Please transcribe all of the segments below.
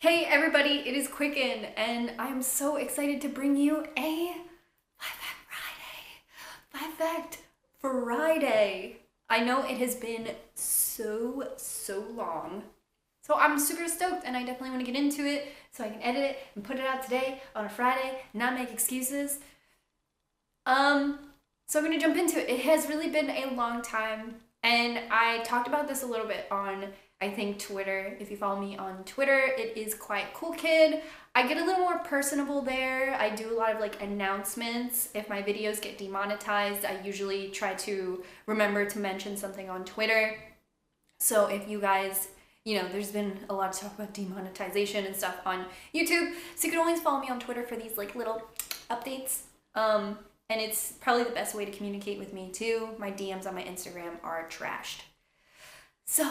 Hey everybody, it is Quicken, and I'm so excited to bring you a Five Fact Friday. I know it has been so long, so I'm super stoked, and I definitely want to get into it so I can edit it and put it out today on a Friday, not make excuses. So I'm gonna jump into it. It has really been a long time, and I talked about this a little bit on, I think, Twitter. If you follow me on Twitter, it is quite cool kid. I get a little more personable there. I do a lot of like announcements. If my videos get demonetized, I usually try to remember to mention something on Twitter. So if you guys, there's been a lot of talk about demonetization and stuff on YouTube. So you can always follow me on Twitter for these like little updates. And it's probably the best way to communicate with me too. My DMs on my Instagram are trashed. So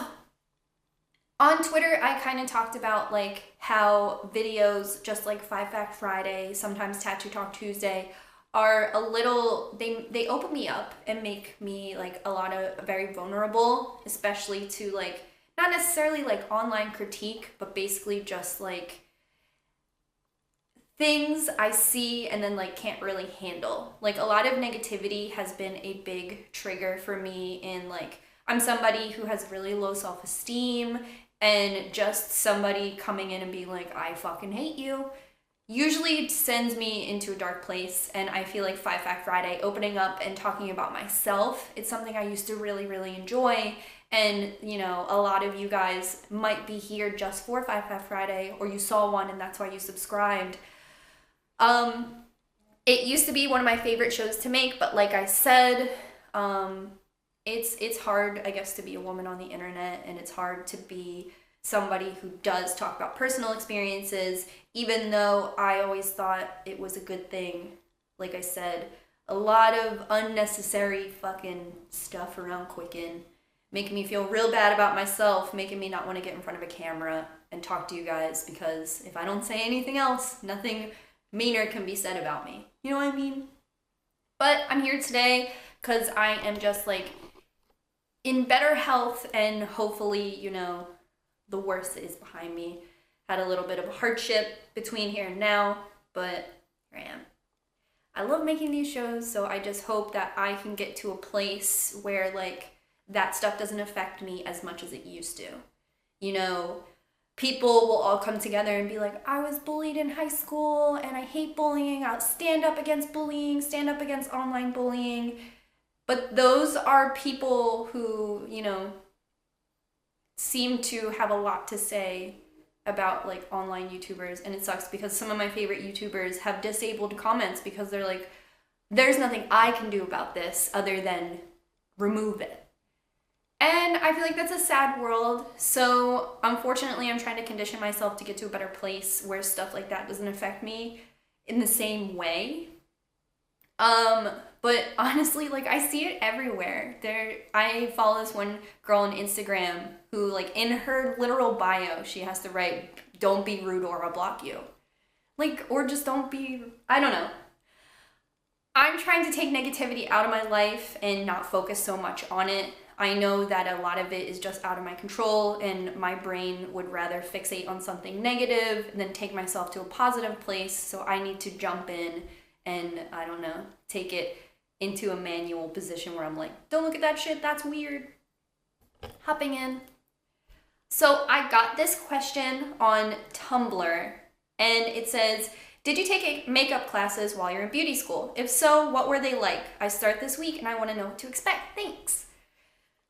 on Twitter, I kind of talked about like how videos just like Five Fact Friday, sometimes Tattoo Talk Tuesday, are a little, they open me up and make me like a lot of very vulnerable, especially to like, not necessarily like online critique, but basically just like things I see and then like can't really handle. Like a lot of negativity has been a big trigger for me in like, I'm somebody who has really low self-esteem, and just somebody coming in and being like, I fucking hate you, usually sends me into a dark place. And I feel like Five Fact Friday, opening up and talking about myself, it's something I used to really enjoy. And, a lot of you guys might be here just for Five Fact Friday, or you saw one and that's why you subscribed. It used to be one of my favorite shows to make, but like I said, it's hard, I guess, to be a woman on the internet, and it's hard to be somebody who does talk about personal experiences, even though I always thought it was a good thing. Like I said, a lot of unnecessary fucking stuff around Quicken, making me feel real bad about myself, making me not want to get in front of a camera and talk to you guys, because if I don't say anything else, nothing meaner can be said about me. You know what I mean? But I'm here today because I am just like in better health, and hopefully, the worst is behind me. Had a little bit of a hardship between here and now, but here I am. I love making these shows, so I just hope that I can get to a place where like that stuff doesn't affect me as much as it used to. People will all come together and be like, I was bullied in high school and I hate bullying. I'll stand up against bullying, stand up against online bullying. But those are people who, seem to have a lot to say about like online YouTubers. And it sucks because some of my favorite YouTubers have disabled comments because they're like, there's nothing I can do about this other than remove it. And I feel like that's a sad world. So unfortunately, I'm trying to condition myself to get to a better place where stuff like that doesn't affect me in the same way. But honestly, like I see it everywhere. I follow this one girl on Instagram who like in her literal bio, she has to write, don't be rude or I'll block you. Like, or just don't be, I don't know. I'm trying to take negativity out of my life and not focus so much on it. I know that a lot of it is just out of my control, and my brain would rather fixate on something negative than take myself to a positive place. So I need to jump in and, I don't know, take it into a manual position where I'm like, don't look at that shit, that's weird. Hopping in. So I got this question on Tumblr, and it says, did you take makeup classes while you're in beauty school? If so, what were they like? I start this week and I want to know what to expect. Thanks.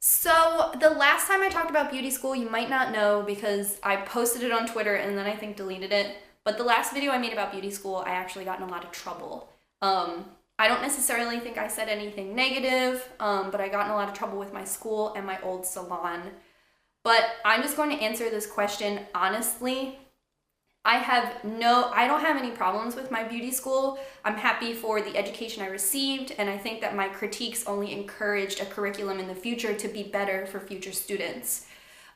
So the last time I talked about beauty school, you might not know because I posted it on Twitter and then I think deleted it. But the last video I made about beauty school, I actually got in a lot of trouble. I don't necessarily think I said anything negative, but I got in a lot of trouble with my school and my old salon. But I'm just going to answer this question honestly. I don't have any problems with my beauty school. I'm happy for the education I received, and I think that my critiques only encouraged a curriculum in the future to be better for future students.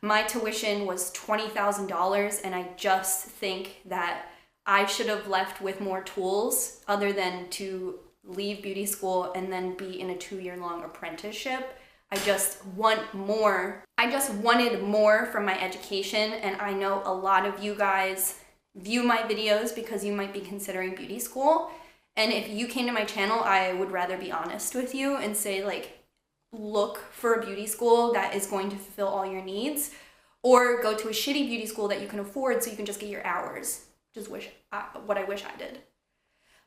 My tuition was $20,000, and I just think that I should have left with more tools other than to leave beauty school and then be in a 2-year-long apprenticeship. I just want more. I just wanted more from my education, and I know a lot of you guys view my videos because you might be considering beauty school. And if you came to my channel, I would rather be honest with you and say, like, look for a beauty school that is going to fulfill all your needs, or go to a shitty beauty school that you can afford so you can just get your hours. Just what I wish I did.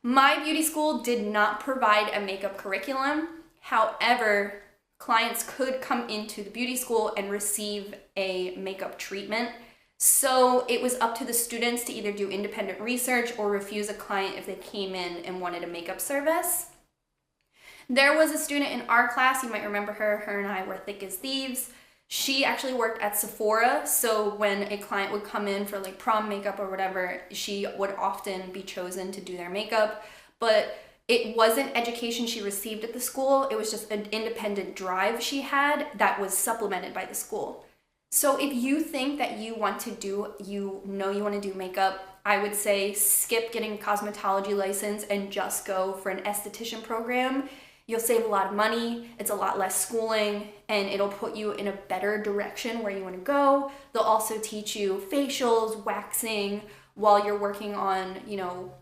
My beauty school did not provide a makeup curriculum. However, clients could come into the beauty school and receive a makeup treatment. So it was up to the students to either do independent research or refuse a client if they came in and wanted a makeup service. There was a student in our class, you might remember her, her and I were thick as thieves. She actually worked at Sephora, so when a client would come in for like prom makeup or whatever, she would often be chosen to do their makeup. But it wasn't education she received at the school, it was just an independent drive she had that was supplemented by the school. So if you think that you want to do, you want to do makeup, I would say skip getting a cosmetology license and just go for an esthetician program. You'll save a lot of money, it's a lot less schooling, and it'll put you in a better direction where you want to go. They'll also teach you facials, waxing, while you're working on, you know,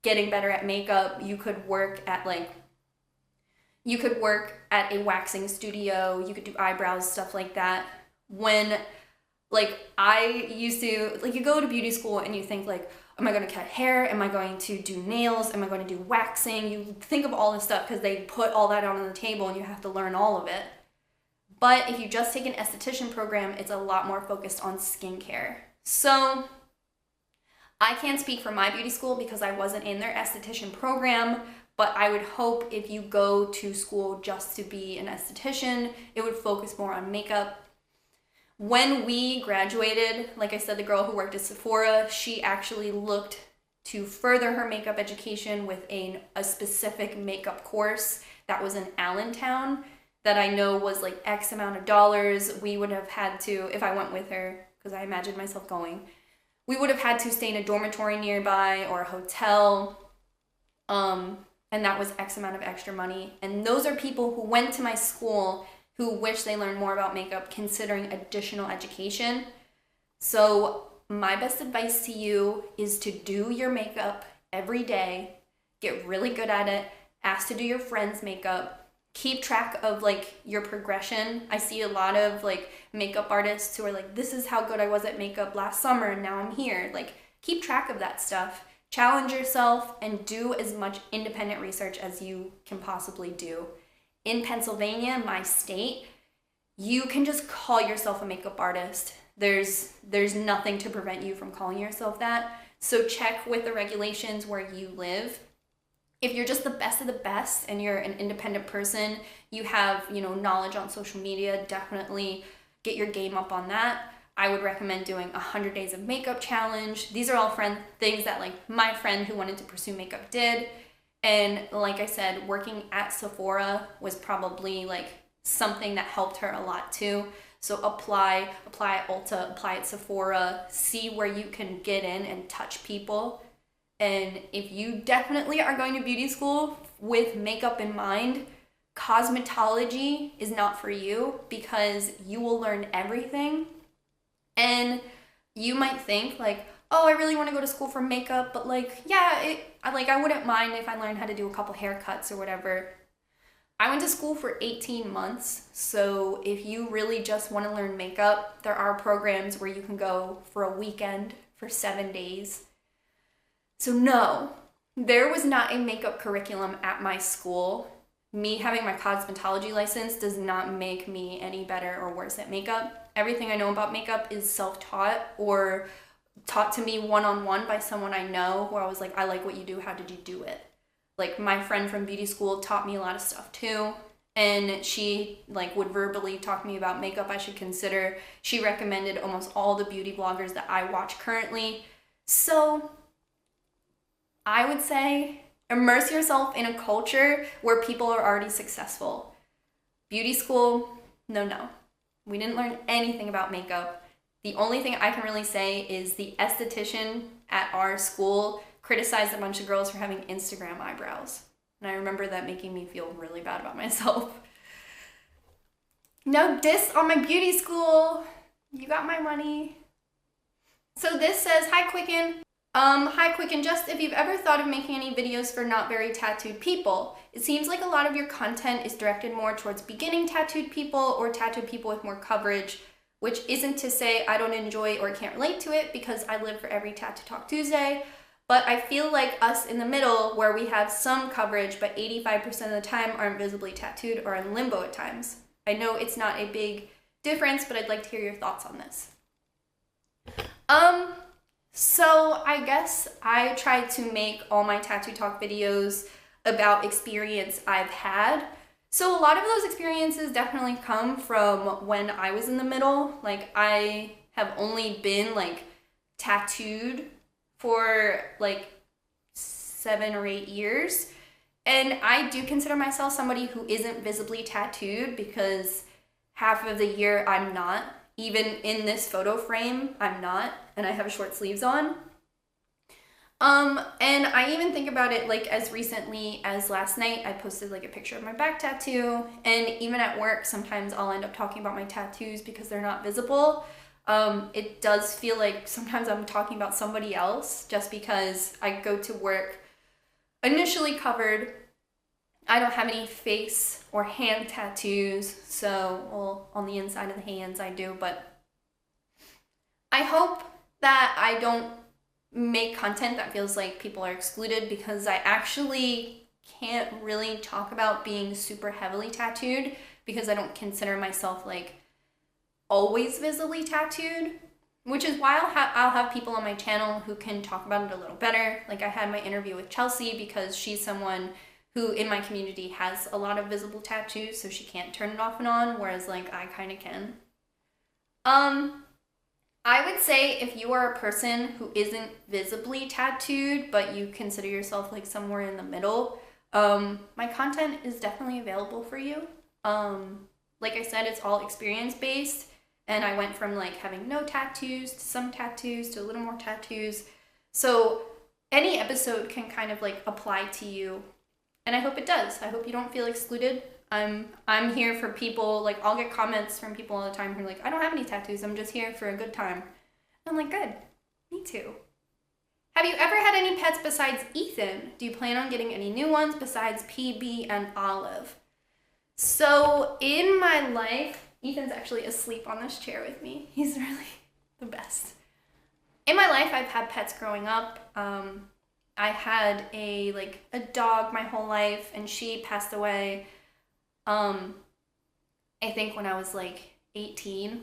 getting better at makeup. You could work at a waxing studio, you could do eyebrows, stuff like that. When, like, I used to, like, you go to beauty school and you think, like, am I going to cut hair? Am I going to do nails? Am I going to do waxing? You think of all this stuff because they put all that on the table and you have to learn all of it. But if you just take an esthetician program, it's a lot more focused on skincare. So I can't speak for my beauty school because I wasn't in their esthetician program, but I would hope if you go to school just to be an esthetician, it would focus more on makeup. When we graduated, like I said, the girl who worked at Sephora, she actually looked to further her makeup education with a specific makeup course that was in Allentown that I know was like X amount of dollars. We would have had to, if I went with her, because I imagined myself going, we would have had to stay in a dormitory nearby or a hotel, and that was X amount of extra money. And those are people who went to my school who wish they learned more about makeup, considering additional education. So my best advice to you is to do your makeup every day, get really good at it, ask to do your friends' makeup, keep track of like your progression. I see a lot of like makeup artists who are like, this is how good I was at makeup last summer and now I'm here. Like, keep track of that stuff, challenge yourself, and do as much independent research as you can possibly do. In Pennsylvania, my state, you can just call yourself a makeup artist. There's nothing to prevent you from calling yourself that. So check with the regulations where you live. If you're just the best of the best and you're an independent person, you have, you know, knowledge on social media, definitely get your game up on that. I would recommend doing 100 days of makeup challenge. These are all things that like my friend who wanted to pursue makeup did. And like I said, working at Sephora was probably like something that helped her a lot too. So apply at Ulta, apply at Sephora, see where you can get in and touch people. And if you definitely are going to beauty school with makeup in mind, cosmetology is not for you because you will learn everything. And you might think like, oh, I really want to go to school for makeup, but like, yeah, I wouldn't mind if I learned how to do a couple haircuts or whatever. I went to school for 18 months, so if you really just want to learn makeup, there are programs where you can go for a weekend for 7 days. So no, there was not a makeup curriculum at my school. Me having my cosmetology license does not make me any better or worse at makeup. Everything I know about makeup is self-taught or taught to me one-on-one by someone I know, where I was like, I like what you do, how did you do it? Like, my friend from beauty school taught me a lot of stuff too, and she like would verbally talk to me about makeup I should consider. She recommended almost all the beauty bloggers that I watch currently. So I would say immerse yourself in a culture where people are already successful. Beauty school, no. We didn't learn anything about makeup. The only thing I can really say is the esthetician at our school criticized a bunch of girls for having Instagram eyebrows. And I remember that making me feel really bad about myself. No diss on my beauty school. You got my money. So this says, hi Quicken. Hi Quicken, just if you've ever thought of making any videos for not very tattooed people. It seems like a lot of your content is directed more towards beginning tattooed people or tattooed people with more coverage, which isn't to say I don't enjoy or can't relate to it because I live for every Tattoo Talk Tuesday, but I feel like us in the middle where we have some coverage but 85% of the time aren't visibly tattooed or in limbo at times. I know it's not a big difference, but I'd like to hear your thoughts on this. So I guess I try to make all my Tattoo Talk videos about experience I've had. So a lot of those experiences definitely come from when I was in the middle. Like I have only been like tattooed for like 7 or 8 years. And I do consider myself somebody who isn't visibly tattooed because half of the year I'm not. Even in this photo frame, I'm not, and I have short sleeves on. And I even think about it like as recently as last night, I posted like a picture of my back tattoo, and even at work, sometimes I'll end up talking about my tattoos because they're not visible. It does feel like sometimes I'm talking about somebody else just because I go to work initially covered. I don't have any face or hand tattoos, so, well, on the inside of the hands I do, but I hope that I don't make content that feels like people are excluded because I actually can't really talk about being super heavily tattooed because I don't consider myself like always visibly tattooed, which is why I'll have people on my channel who can talk about it a little better. Like I had my interview with Chelsea because she's someone who in my community has a lot of visible tattoos, so she can't turn it off and on, whereas like I kind of can. I would say if you are a person who isn't visibly tattooed, but you consider yourself like somewhere in the middle, my content is definitely available for you. Like I said, it's all experience based, and I went from like having no tattoos to some tattoos to a little more tattoos. So any episode can kind of like apply to you. And I hope it does. I hope you don't feel excluded. I'm here for people, like I'll get comments from people all the time who are like, I don't have any tattoos, I'm just here for a good time. And I'm like, good, me too. Have you ever had any pets besides Ethan? Do you plan on getting any new ones besides PB and Olive? So in my life, Ethan's actually asleep on this chair with me. He's really the best. In my life, I've had pets growing up. I had a dog my whole life, and she passed away, I think when I was like 18.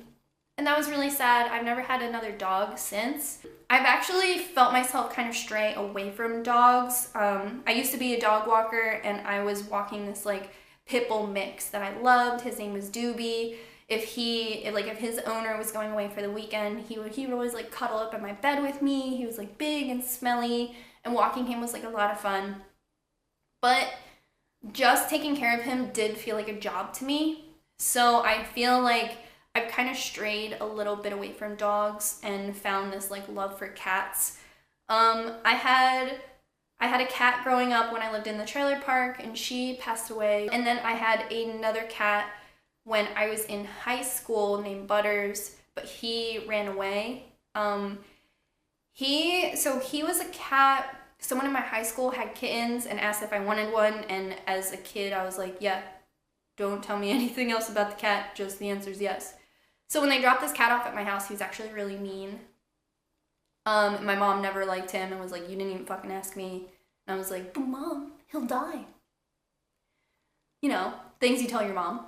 And that was really sad. I've never had another dog since. I've actually felt myself kind of stray away from dogs. I used to be a dog walker, and I was walking this like pit bull mix that I loved. His name was Doobie. If his owner was going away for the weekend, he would always like cuddle up in my bed with me. He was like big and smelly, and walking him was like a lot of fun. But just taking care of him did feel like a job to me. So I feel like I've kind of strayed a little bit away from dogs and found this like love for cats. I had a cat growing up when I lived in the trailer park, and she passed away. And then I had another cat when I was in high school named Butters, but he ran away. He was a cat. Someone in my high school had kittens and asked if I wanted one, and as a kid I was like, yeah, don't tell me anything else about the cat, just the answer is yes. So when they dropped this cat off at my house, he was actually really mean. My mom never liked him and was like, you didn't even fucking ask me. And I was like, but Mom, he'll die. You know, things you tell your mom.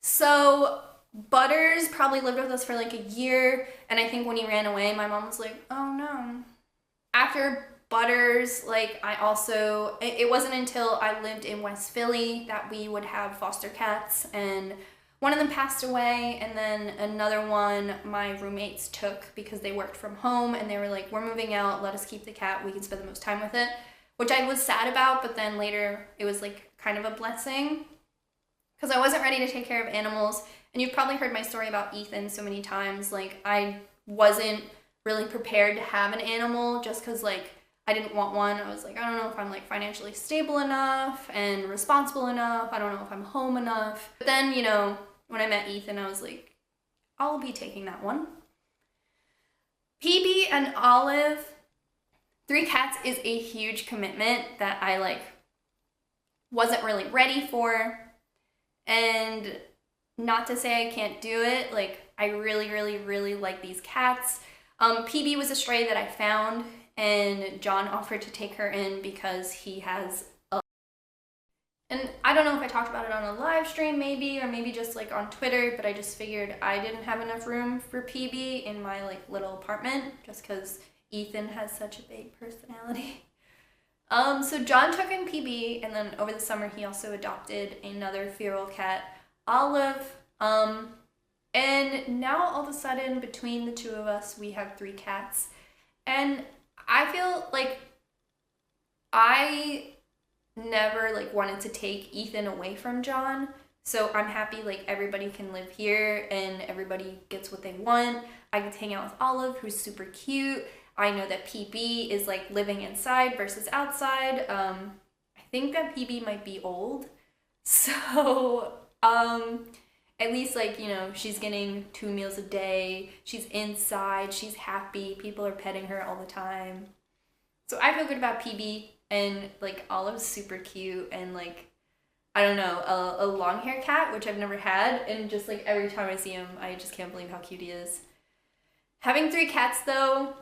So Butters probably lived with us for like a year, and I think when he ran away, my mom was like, oh no. After Butters, like it wasn't until I lived in West Philly that we would have foster cats, and one of them passed away, and then another one my roommates took because they worked from home, and they were like, we're moving out, let us keep the cat, we can spend the most time with it, which I was sad about, but then later it was like kind of a blessing because I wasn't ready to take care of animals. And you've probably heard my story about Ethan so many times. Like I wasn't really prepared to have an animal just because like I didn't want one. I was like, I don't know if I'm like financially stable enough and responsible enough. I don't know if I'm home enough. But then, you know, when I met Ethan, I was like, I'll be taking that one. PB and Olive, 3 cats is a huge commitment that I like wasn't really ready for. And not to say I can't do it, like I really, really, really like these cats. PB was a stray that I found, and John offered to take her in because he has a... And I don't know if I talked about it on a live stream maybe, or maybe just like on Twitter, but I just figured I didn't have enough room for PB in my like little apartment, just because Ethan has such a big personality. So John took in PB, and then over the summer he also adopted another feral cat, Olive. And now all of a sudden, between the 2 of us, we have 3 cats. And I feel like I never like wanted to take Ethan away from John. So I'm happy like everybody can live here and everybody gets what they want. I get to hang out with Olive, who's super cute. I know that PB is like living inside versus outside. I think that PB might be old. So, at least like, you know, she's getting 2 meals a day. She's inside. She's happy. People are petting her all the time. So I feel good about PB, and like Olive's super cute, and like, I don't know, a long hair cat, which I've never had. And just like every time I see him, I just can't believe how cute he is. Having 3 cats though,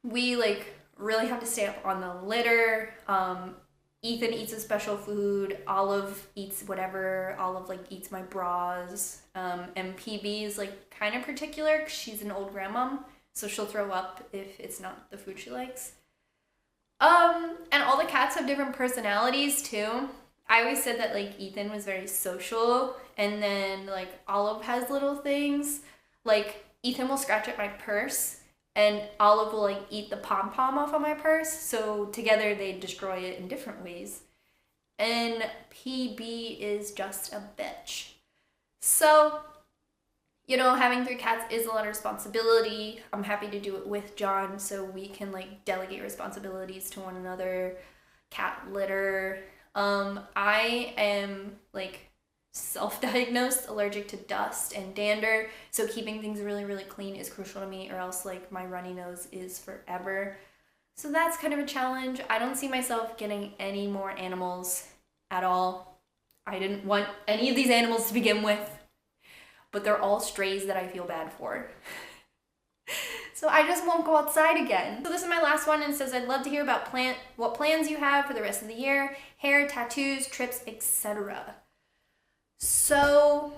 we like really have to stay up on the litter. Ethan eats a special food. Olive eats whatever. Olive like eats my bras. And PB is like kind of particular because she's an old grandmom, so she'll throw up if it's not the food she likes. And all the cats have different personalities too. I always said that like Ethan was very social, and then like Olive has little things. Like Ethan will scratch at my purse, and Olive will like eat the pom-pom off of my purse. So together they destroy it in different ways. And PB is just a bitch. So, you know, having 3 cats is a lot of responsibility. I'm happy to do it with John so we can like delegate responsibilities to one another. Cat litter. I am like self-diagnosed allergic to dust and dander, so keeping things really, really clean is crucial to me, or else like my runny nose is forever. So that's kind of a challenge. I don't see myself getting any more animals at all. I didn't want any of these animals to begin with, but they're all strays that I feel bad for. So I just won't go outside again. So this is my last one, and it says, I'd love to hear about what plans you have for the rest of the year, hair, tattoos, trips, etc. So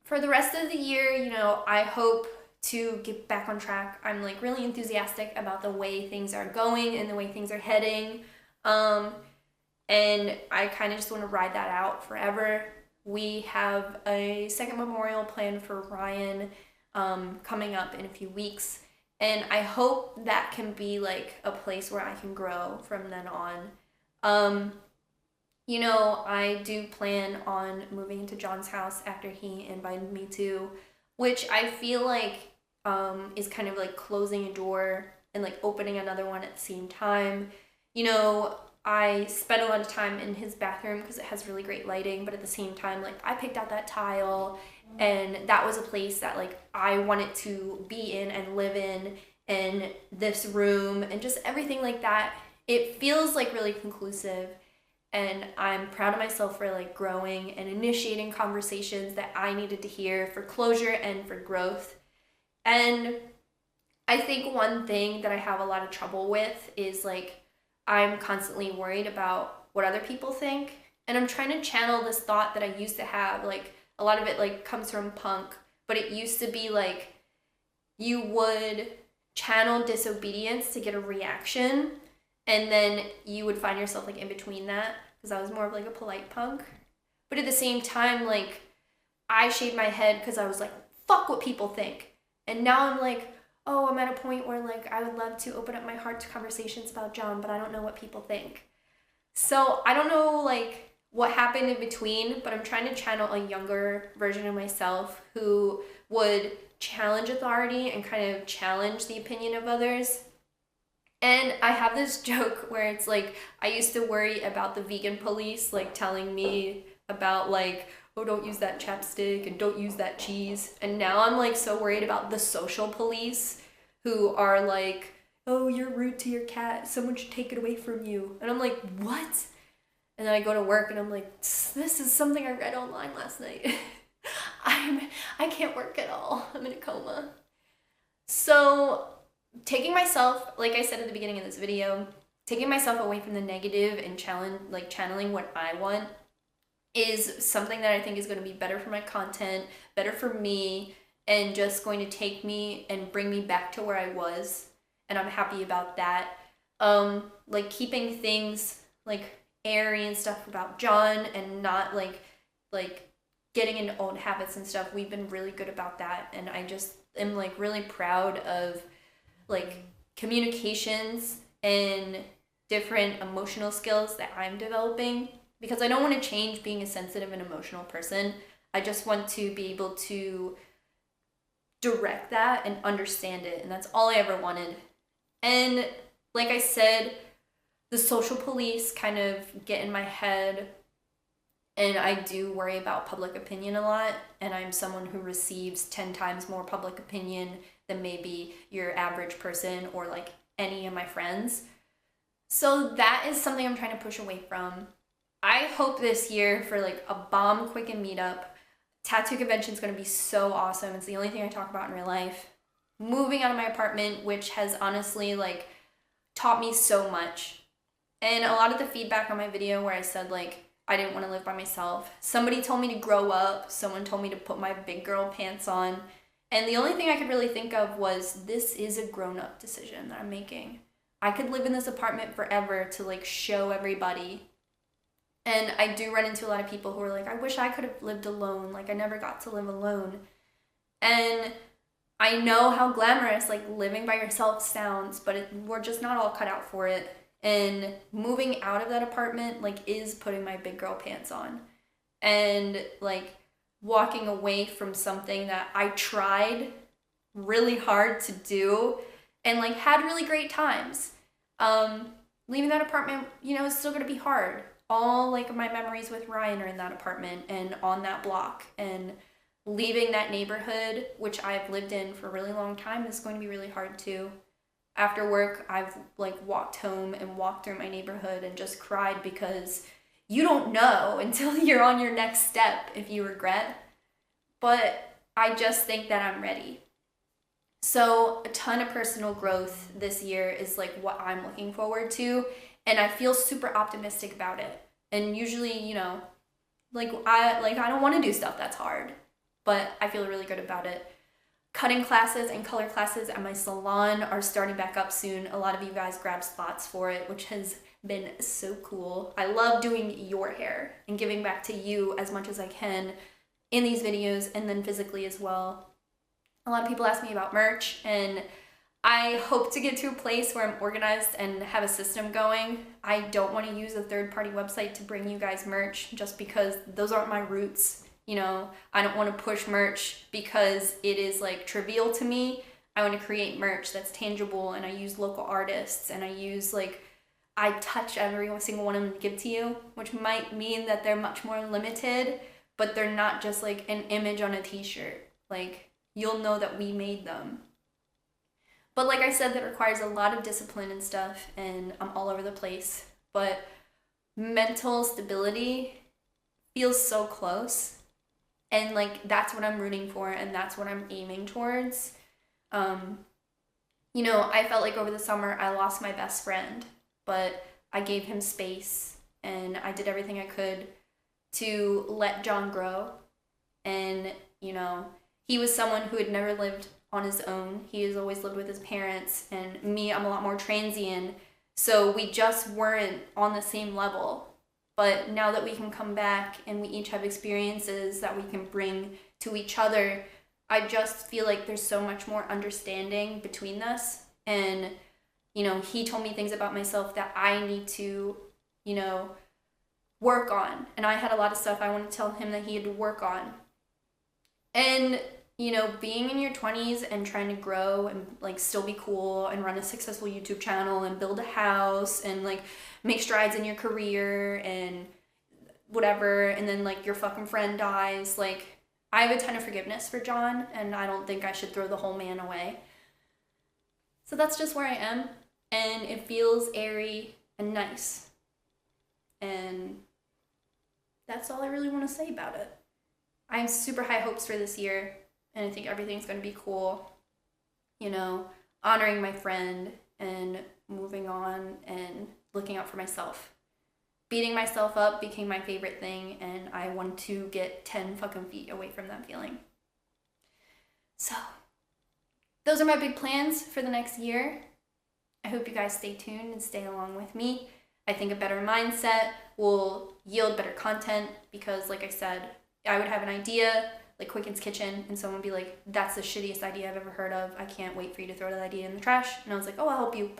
for the rest of the year, you know, I hope to get back on track. I'm like really enthusiastic about the way things are going and the way things are heading. And I kind of just want to ride that out forever. We have a second memorial planned for Ryan coming up in a few weeks. And I hope that can be like a place where I can grow from then on. You know, I do plan on moving into John's house after he invited me to, which I feel like is kind of like closing a door and like opening another one at the same time. You know, I spent a lot of time in his bathroom because it has really great lighting, but at the same time, like I picked out that tile, and that was a place that like I wanted to be in and live in, and this room and just everything like that. It feels like really conclusive. And I'm proud of myself for like growing and initiating conversations that I needed to hear for closure and for growth. And I think one thing that I have a lot of trouble with is like I'm constantly worried about what other people think. And I'm trying to channel this thought that I used to have. Like a lot of it like comes from punk, but it used to be like you would channel disobedience to get a reaction. And then you would find yourself like in between that, because I was more of like a polite punk. But at the same time, like I shaved my head because I was like, fuck what people think. And now I'm like, oh, I'm at a point where like I would love to open up my heart to conversations about John, but I don't know what people think. So I don't know like what happened in between, but I'm trying to channel a younger version of myself who would challenge authority and kind of challenge the opinion of others. And I have this joke where it's like, I used to worry about the vegan police, like telling me about like oh, don't use that chapstick and don't use that cheese. And now I'm like so worried about the social police who are like, oh, you're rude to your cat, someone should take it away from you. And I'm like, what? And then I go to work and I'm like, this is something I read online last night. I can't work at all. I'm in a coma. So taking myself, like I said at the beginning of this video, taking myself away from the negative and channeling what I want is something that I think is going to be better for my content, better for me, and just going to take me and bring me back to where I was. And I'm happy about that. Like keeping things like airy and stuff about John and not like getting into old habits and stuff. We've been really good about that. And I just am like really proud of like communications and different emotional skills that I'm developing, because I don't want to change being a sensitive and emotional person. I just want to be able to direct that and understand it. And that's all I ever wanted. And like I said, the social police kind of get in my head, and I do worry about public opinion a lot, and I'm someone who receives 10 times more public opinion than maybe your average person or like any of my friends. So that is something I'm trying to push away from. I hope this year for like a bomb Quicken meetup. Tattoo convention is going to be so awesome. It's the only thing I talk about in real life. Moving out of my apartment, which has honestly like taught me so much. And a lot of the feedback on my video where I said like I didn't want to live by myself, somebody told me to grow up, someone told me to put my big girl pants on, and the only thing I could really think of was this is a grown-up decision that I'm making. I could live in this apartment forever to like show everybody. And I do run into a lot of people who are like, I wish I could have lived alone, like I never got to live alone. And I know how glamorous like living by yourself sounds, but we're just not all cut out for it. And moving out of that apartment like is putting my big girl pants on and like walking away from something that I tried really hard to do and like had really great times. Leaving that apartment, you know, is still gonna be hard. All like my memories with Ryan are in that apartment and on that block, and leaving that neighborhood, which I've lived in for a really long time, is going to be really hard too. After work, I've like walked home and walked through my neighborhood and just cried because you don't know until you're on your next step if you regret. But I just think that I'm ready. So a ton of personal growth this year is like what I'm looking forward to, and I feel super optimistic about it. And usually, you know, I don't want to do stuff that's hard, but I feel really good about it. Cutting classes and color classes at my salon are starting back up soon. A lot of you guys grabbed spots for it, which has been so cool. I love doing your hair and giving back to you as much as I can in these videos and then physically as well. A lot of people ask me about merch, and I hope to get to a place where I'm organized and have a system going. I don't want to use a third-party website to bring you guys merch just because those aren't my roots. You know, I don't want to push merch because it is like trivial to me. I want to create merch that's tangible, and I use local artists, and I touch every single one of them to give to you, which might mean that they're much more limited, but they're not just like an image on a t-shirt. Like, you'll know that we made them. But like I said, that requires a lot of discipline and stuff, and I'm all over the place. But mental stability feels so close. And like that's what I'm rooting for, and that's what I'm aiming towards. You know, I felt like over the summer I lost my best friend, but I gave him space and I did everything I could to let John grow. And, you know, he was someone who had never lived on his own. He has always lived with his parents, and me, I'm a lot more transient. So we just weren't on the same level. But now that we can come back and we each have experiences that we can bring to each other, I just feel like there's so much more understanding between us. And, you know, he told me things about myself that I need to, you know, work on. And I had a lot of stuff I wanted to tell him that he had to work on. And, you know, being in your 20s and trying to grow and like still be cool and run a successful YouTube channel and build a house and like make strides in your career and whatever, and then like your fucking friend dies. Like, I have a ton of forgiveness for John, and I don't think I should throw the whole man away. So that's just where I am, and it feels airy and nice. And that's all I really want to say about it. I have super high hopes for this year, and I think everything's going to be cool. You know, honoring my friend and moving on and looking out for myself. Beating myself up became my favorite thing, and I want to get 10 fucking feet away from that feeling. So, those are my big plans for the next year. I hope you guys stay tuned and stay along with me. I think a better mindset will yield better content because, like I said, I would have an idea, like Quickens Kitchen, and someone would be like, that's the shittiest idea I've ever heard of. I can't wait for you to throw that idea in the trash. And I was like, oh, I'll help you.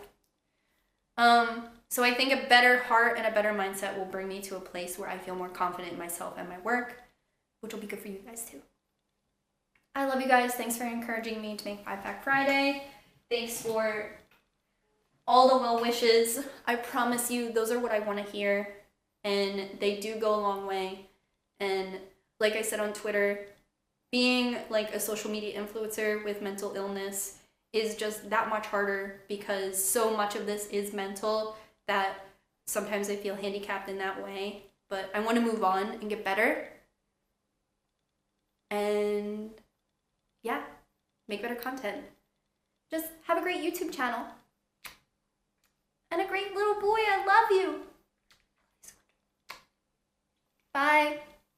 So I think a better heart and a better mindset will bring me to a place where I feel more confident in myself and my work, which will be good for you guys too. I love you guys. Thanks for encouraging me to make 5-Pack Friday. Thanks for all the well wishes. I promise you, those are what I want to hear, and they do go a long way. And like I said on Twitter, being like a social media influencer with mental illness is just that much harder because so much of this is mental that sometimes I feel handicapped in that way. But I want to move on and get better. And yeah, make better content. Just have a great YouTube channel. And a great little boy. I love you. Bye.